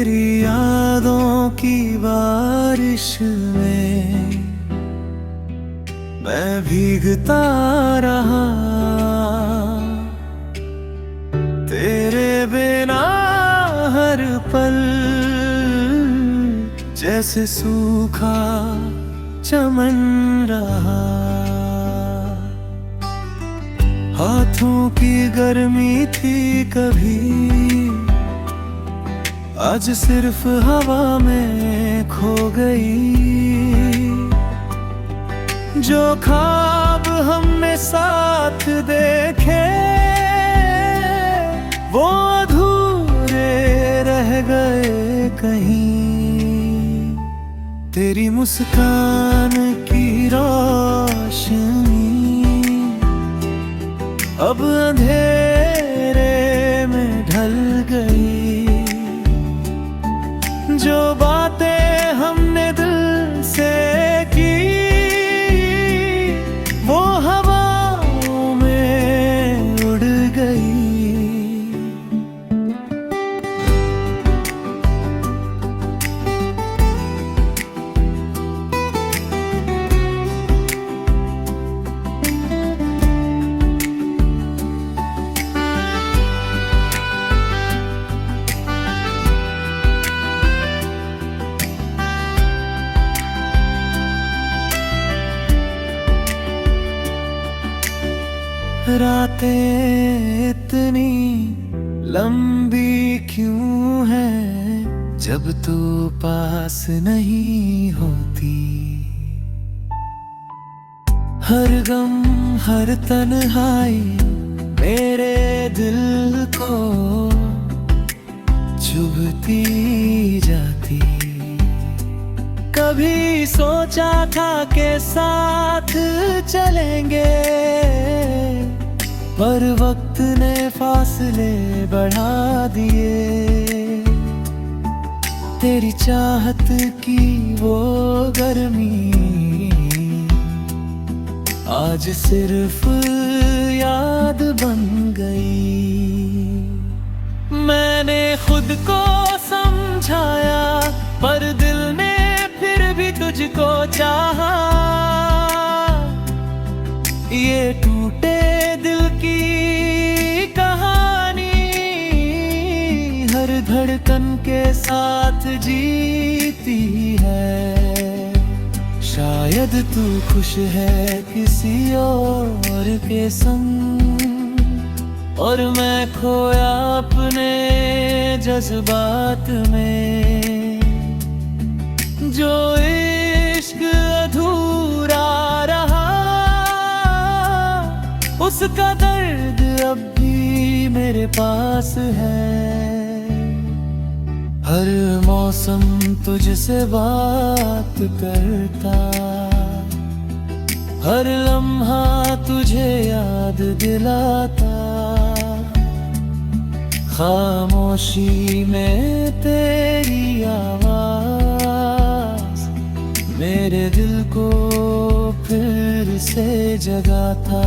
तेरी यादों की बारिश में मैं भीगता रहा, तेरे बिना हर पल जैसे सूखा चमन रहा। हाथों की गर्मी थी कभी, आज सिर्फ हवा में खो गई। जो ख्वाब हमने साथ देखे वो अधूरे रह गए कहीं। तेरी मुस्कान की रोशनी अब अंधेरे में ढल गई। जो बातें हमने दिल से की वो हवाओं में उड़ गई। रातें इतनी लंबी क्यों है जब तू पास नहीं होती। हर गम हर तन्हाई मेरे दिल को चुभती जाती। कभी सोचा था के साथ चलेंगे, पर वक्त ने फासले बढ़ा दिए। तेरी चाहत की वो गर्मी आज सिर्फ याद बन गई। मैंने खुद को समझाया पर दिल ने फिर भी तुझको चाहा। ये टूटे दिल की कहानी हर धड़कन के साथ जीती है। शायद तू खुश है किसी और के संग और मैं खोया अपने जज्बात में। जो इश्क अधूरा रहा उसका दर्द अब भी मेरे पास है। हर मौसम तुझसे बात करता, हर लम्हा तुझे याद दिलाता। खामोशी में तेरी आवाज मेरे दिल को फिर से जगाता।